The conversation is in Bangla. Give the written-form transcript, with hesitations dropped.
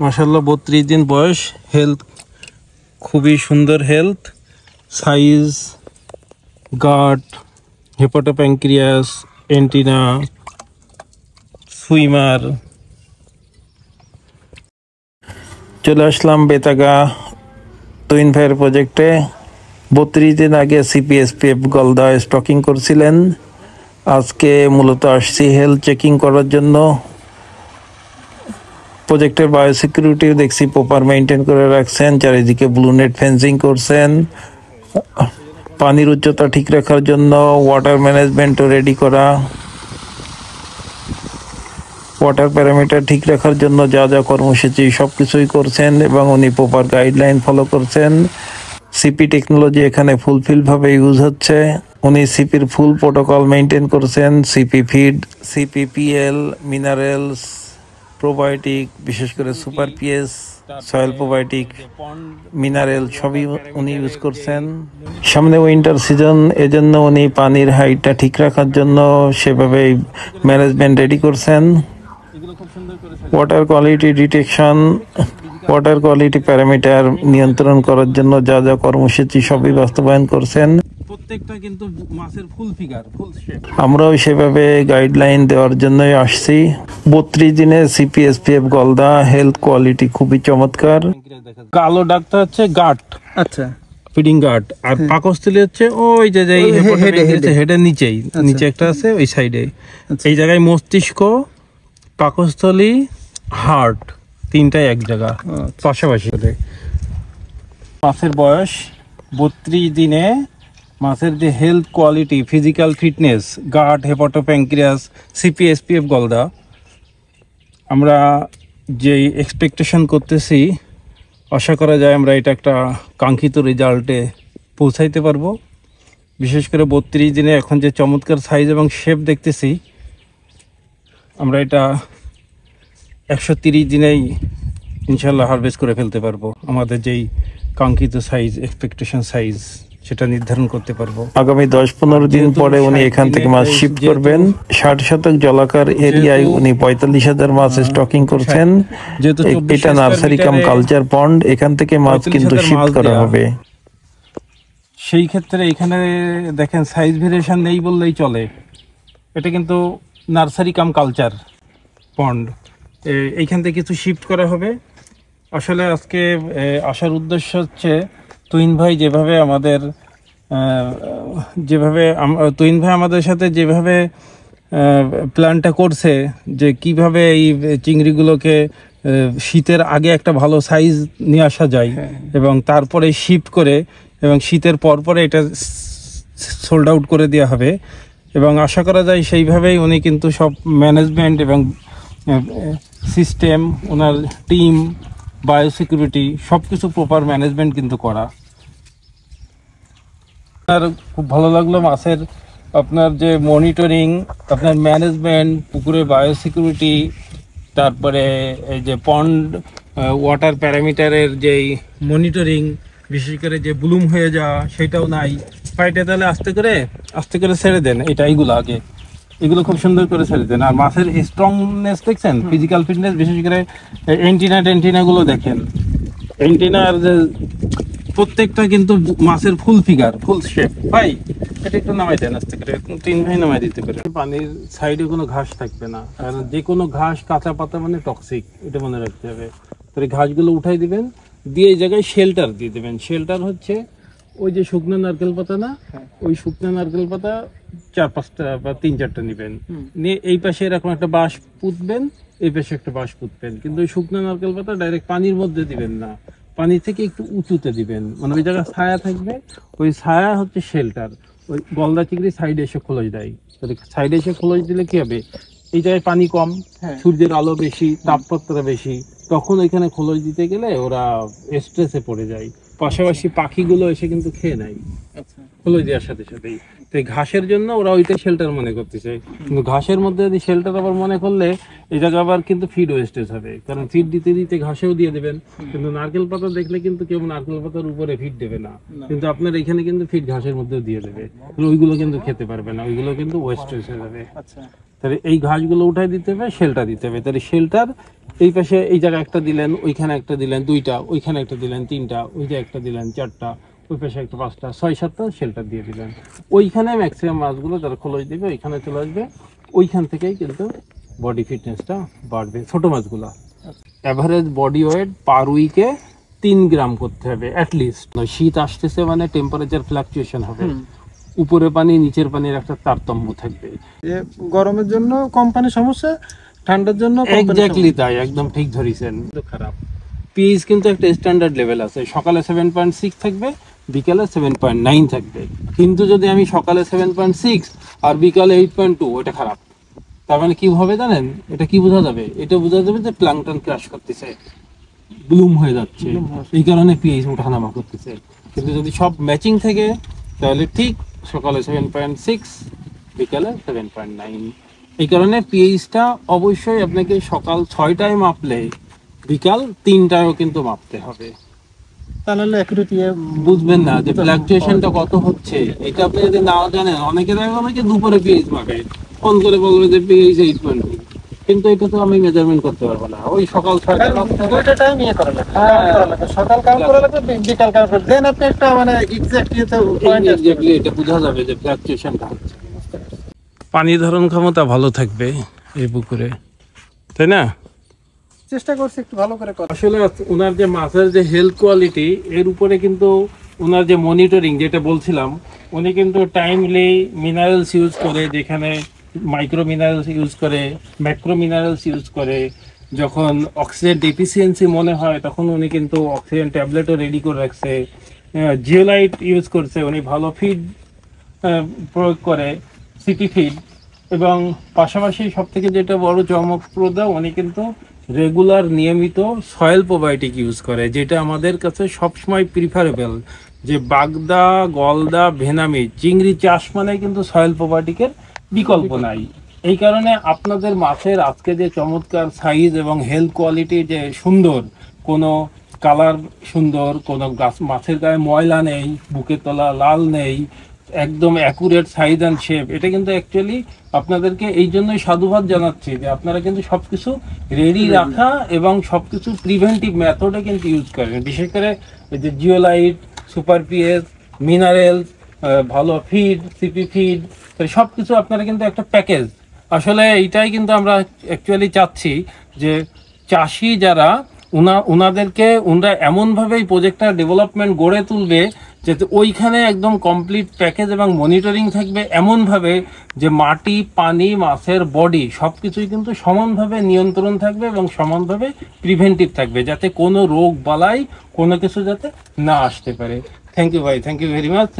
মাশাআল্লাহ 32 দিন বয়স, হেলথ খুবই সুন্দর, হেলথ সাইজ, গাট, হেপাটোপ্যানক্রিয়াস, এন্টিনা, সুইমার। চলে আসলাম বেতাগা তুইন ভাইয়ের প্রজেক্টে। 32 দিন আগে সিপিএসপিএফ গলদা স্টকিং করছিলেন, আজকে মূলত আসছি হেলথ চেকিং করার জন্য। প্রজেক্টের বায়োসিকিউরিটি দেখছি প্রপার মেনটেন করে রাখছেন, চারিদিকে ব্লু নেট ফেন্সিং করছেন। পানির উচ্চতা ঠিক রাখার জন্য ওয়াটার ম্যানেজমেন্টও রেডি করা, ওয়াটার প্যারামিটার ঠিক রাখার জন্য যা যা কর্মসূচি সব কিছুই করছেন এবং উনি প্রপার গাইডলাইন ফলো করছেন। সিপি টেকনোলজি এখানে ফুলফিলভাবে ইউজ হচ্ছে। উনি সিপির ফুল প্রোটোকল মেনটেন করছেন। সিপি ফিড, সিপিপিএল, মিনারেলস, প্রোবায়োটিক, বিশেষ করে super PS, soil probiotic, mineral সবই উনি ইউজ করছেন। সামনে উইন্টার সিজন, এজন্য উনি পানির হাইটটা ঠিক রাখার জন্য সেভাবেই ম্যানেজমেন্ট রেডি করছেন। Water quality detection, water quality parameter নিয়ন্ত্রণ করার জন্য যা যা কর্মসূচি সবই বাস্তবায়ন করছেন। প্রত্যেকটা কিন্তু মাছের ফুল ফিগার, ফুল শেপ। আমরাও সেভাবে গাইডলাইন দেওয়ার জন্যই আসছি। 32 দিনে সিপিএসপিএফ গলদা হেলথ কোয়ালিটি খুবই চমৎকার। কালো ডাকটা হচ্ছে গাট, আচ্ছা ফিডিং গাট, আর পাকস্থলী হচ্ছে ওই যে হেডের নিচেই, নিচে একটা আছে ওই সাইডে। এই জায়গায় মস্তিষ্ক, পাকস্থলী, হার্ট তিনটাই এক জায়গা পাশাপাশি। মাছের বয়স 32 দিনে মাছের যে হেলথ কোয়ালিটি, ফিজিক্যাল ফিটনেস, গাট, হেপাটোপ্যানক্রিয়াস, সিপিএসপিএফ গলদা, আমরা যে এক্সপেকটেশন করতেছি আশা করা যায় আমরা এটা একটা কাঙ্ক্ষিত রেজাল্টে পৌঁছাইতে পারবো। বিশেষ করে 32 দিনে এখন যে চমৎকার সাইজ এবং শেপ দেখতেছি, আমরা এটা 130 দিনেই ইনশাল্লাহ হারভেস্ট করে ফেলতে পারবো। আমাদের যেই কাঙ্ক্ষিত সাইজ, এক্সপেকটেশন সাইজ, সেটা নির্ধারণ করতে পারবো। আগামী 10-15 দিন পরে উনি এখান থেকে মাছ শিফট করবেন। 60 শতক জলাকার এরিয়ায় উনি 45,000 মাছ স্টকিং করছেন। এটা নার্সারি কাম কালচার পন্ড, এখান থেকে মাছ কিন্তু শিফট করা হবে। সেই ক্ষেত্রে এখানে দেখেন সাইজ ভেরিয়েশন নেই বললেই চলে। এটা কিন্তু নার্সারি কাম কালচার পন্ড, এইখান থেকে কিছু শিফট করা হবে। আসলে আজকে আসার উদ্দেশ্য হচ্ছে তুহিন ভাই তুহিন ভাই আমাদের সাথে যেভাবে প্ল্যানটা করছে, যে কিভাবে এই চিংড়িগুলোকে শীতের আগে একটা ভালো সাইজ নিয়ে আসা যায় এবং তারপরে শিফট করে এবং শীতের পরে এটা সোল্ড আউট করে দেওয়া হবে। এবং আশা করা যায় সেইভাবেই উনি কিন্তু সব ম্যানেজমেন্ট এবং সিস্টেম, ওনার টিম, বায়োসিকিউরিটি সব কিছু প্রপার ম্যানেজমেন্ট কিন্তু করা। আপনার খুব ভালো লাগলো মাছের আপনার যে মনিটরিং, আপনার ম্যানেজমেন্ট, পুকুরের বায়োসিকিউরিটি, তারপরে এই যে পন্ড ওয়াটার প্যারামিটারের যেই মনিটরিং, বিশেষ করে যে ব্লুম হয়ে যাওয়া সেটাও নাই। পাইটা তাহলে আস্তে করে ছেড়ে দেন, এইগুলো আগে এগুলো খুব সুন্দর করে ছেড়ে দেন। আর মাছের স্ট্রংনেস দেখছেন, ফিজিক্যাল ফিটনেস, বিশেষ করে এন্টিনাগুলো দেখেন। এন্টিনার যে প্রত্যেকটা কিন্তু মাছের ফুল ফিগার, ফুল শেপ। ভাই এটা একটু নামাই দেন আস্তে করে, 3 ভাই নামাই দিতে পারে। পানির সাইডে কোনো ঘাস থাকবে না, কারণ যে কোনো ঘাস, কাঁচা পাতা মানে টক্সিক, এটা মনে রাখতে হবে। তো এই ঘাসগুলো উঠাই দিবেন, দিয়ে এই জায়গায় শেল্টার দিয়ে দেবেন। শেল্টার হচ্ছে ওই যে শুকনো নারকেল পাতা না, ওই শুকনো নারকেল পাতা 4-5টা বা 3-4টা নেবেন, নিয়ে এই পাশে এরকম একটা বাঁশ পুঁতবেন, এই পাশে একটা বাঁশ পুঁতবেন। কিন্তু ওই শুকনো নারকেল পাতা ডাইরেক্ট পানির মধ্যে দিবেন না, পানি থেকে একটু উঁচুতে দিবেন, মানে ওই জায়গায় ছায়া থাকবে। ওই ছায়া হচ্ছে শেল্টার। ওই গলদা চিংড়ি সাইডে এসে খোলস দেয়, সাইডে এসে খোলস দিলে কি হবে, এই জায়গায় পানি কম, সূর্যের আলো বেশি, তাপমাত্রা বেশি, তখন ওইখানে খোলস দিতে গেলে ওরা স্ট্রেসে পড়ে যায়। পাশাপাশি পাখিগুলো এসে কিন্তু খেয়ে নেয় খোলস দেওয়ার সাথে সাথেই। তো এই ঘাসের জন্য ওরা ওইটাই শেল্টার মনে করতে চায়, কিন্তু ঘাসের মধ্যে যদি শেল্টার আবার মনে করলে এই জায়গা আবার কিন্তু ফিড ওয়েস্টেজ হবে, কারণ ফিড দিতে দিতে ঘাসেও দিয়ে দেবেন। কিন্তু নারকেল পাতা দেখলে কিন্তু কেউ নারকেল পাতার উপরে ফিড দেবে না, কিন্তু আপনার এখানে কিন্তু ফিড ঘাসের মধ্যেও দিয়ে দেবে, ওইগুলো কিন্তু খেতে পারবে না, ওইগুলো কিন্তু ওয়েস্টেজ হয়ে যাবে। তাহলে এই ঘাসগুলো উঠাই দিতে হবে, শেলটা দিতে হবে। তাহলে শেলটার এই পাশে এই জায়গায় একটা দিলেন, ওইখানে একটা দিলেন, দুইটা, ওইখানে একটা দিলেন, তিনটা, ওই জায়গায় একটা দিলেন, চারটা, ওই পাশে একটা, পাঁচটা, ছয় সাতটা শেলটার দিয়ে দিলেন। ওইখানে ম্যাক্সিমাম মাছগুলো যারা খোলস দিবে ওইখানে চলে আসবে। ওইখান থেকেই কিন্তু বডি ফিটনেসটা বাড়বে ছোট মাছগুলো। অ্যাভারেজ বডি ওয়েট পার উইকে 3 গ্রাম করতে হবে অ্যাটলিস্ট। শীত আসতেছে মানে টেম্পারেচার ফ্লাকচুয়েশন হবে, উপরে পানি নিচের পানির একটা তারতম্য থাকবে। গরমের জন্য কোম্পানির সমস্যা, ঠান্ডার জন্য এক্স্যাক্টলি তাই, একদম ঠিক ধরেছেন। খারাপ পিএইচ কিন্তু একটা স্ট্যান্ডার্ড লেভেল আছে, সকালে 7.6 থাকবে, বিকালে 7.9 থাকবে। কিন্তু যদি আমি সকালে 7.6 আর বিকালে 8.2, ওটা খারাপ। তার মানে কি হবে জানেন, এটা কি বোঝা যাবে? এটা বোঝা যাবে যে প্লাঙ্কটন ক্রাশ করতেছে, ব্লুম হয়ে যাচ্ছে, এই কারণে পিএইচ ওঠানামা করতেছে। কিন্তু যদি সব ম্যাচিং থাকে তাহলে ঠিক সকালে 7.6, বিকালে 7.9। এই কারণে পিএইচটা অবশ্যই আপনাকে সকাল 6টায় মাপলে বিকাল 3টায়ও কিন্তু মাপতে হবে, তাহলে অ্যাকুরেট বুঝবেন না যে ফ্লাকচুয়েশনটা কত হচ্ছে। এটা আপনি যদি নাও জানেন, অনেকে দুপুরে পিএইচ মাপে, ফোন করে বলবে যে পিএইচ 8.2, কিন্তু এটা তো আমি মেজারমেন্ট করতে পারবো না। ওই সকাল 6টায় দুইটা টাইম ইয়ে করা লাগে, সকাল কাউন্ট করা লাগবে, বিকাল কাউন্ট করে দেন আপনি একটা মানে এক্স্যাক্টলি এটা বোঝা যাবে যে ফ্লাকচুয়েশনটা হচ্ছে। পানি ধারণ ক্ষমতা ভালো থাকবে এই পুকুরে, তাই না? চেষ্টা করছি একটু ভালো করে করা। আসলে ওনার যে মাছের যে হেলথ কোয়ালিটি, এর উপরে কিন্তু ওনার যে মনিটরিং যেটা বলছিলাম, উনি কিন্তু টাইমলি মিনারেলস ইউজ করে, যেখানে মাইক্রো মিনারেলস ইউজ করে, ম্যাক্রো মিনারেলস ইউজ করে। যখন অক্সিজেন ডেফিসিয়েন্সি মনে হয় তখন উনি কিন্তু অক্সিজেন ট্যাবলেটও রেডি করে রাখছে। জিওলাইট ইউজ করছে, উনি ভালো ফিড প্রয়োগ করে, সিটি ফিড। এবং পাশাপাশি সব থেকে যেটা বড় চমকপ্রদ, উনি কিন্তু রেগুলার নিয়মিত সয়েল প্রোবায়োটিক ইউজ করে, যেটা আমাদের কাছে সবসময় প্রিফারেবল। যে বাগদা, গলদা, ভেনামি, চিংড়ি চাষ মানে কিন্তু সয়েল প্রোবায়োটিকের বিকল্প নাই। এই কারণে আপনাদের মাছের আজকে যে চমৎকার সাইজ এবং হেলথ কোয়ালিটি যে সুন্দর, কোনো কালার সুন্দর, কোনো গাছ মাছের গায়ে ময়লা নেই, বুকের তলা লাল নেই, একদম অ্যাকুরেট সাইজ অ্যান্ড শেপ, এটা কিন্তু অ্যাকচুয়ালি আপনাদেরকে এই জন্যই সাধুবাদ জানাচ্ছি যে আপনারা কিন্তু সবকিছু রেডি রাখা এবং সবকিছু প্রিভেন্টিভ মেথডে কিন্তু ইউজ করেন। বিশেষ করে এই যে জিওলাইট, সুপার পিএস, মিনারেলস, ভালো ফিড, সিপি ফিড, সব কিছু আপনারা কিন্তু একটা প্যাকেজ। আসলে এইটাই কিন্তু আমরা অ্যাকচুয়ালি চাচ্ছি যে চাষি যারা ওনাদেরকে ওনারা এমনভাবেই প্রজেক্টটা ডেভেলপমেন্ট গড়ে তুলবে যাতে ওইখানে একদম কমপ্লিট প্যাকেজ এবং মনিটরিং থাকবে এমনভাবে যে মাটি, পানি, মাছের বডি সব কিছুই কিন্তু সমানভাবে নিয়ন্ত্রণ থাকবে এবং সমানভাবে প্রিভেন্টিভ থাকবে, যাতে কোনো রোগ বালাই কোনো কিছু যাতে না আসতে পারে। থ্যাংক ইউ ভাই, থ্যাংক ইউ ভেরি মাচ।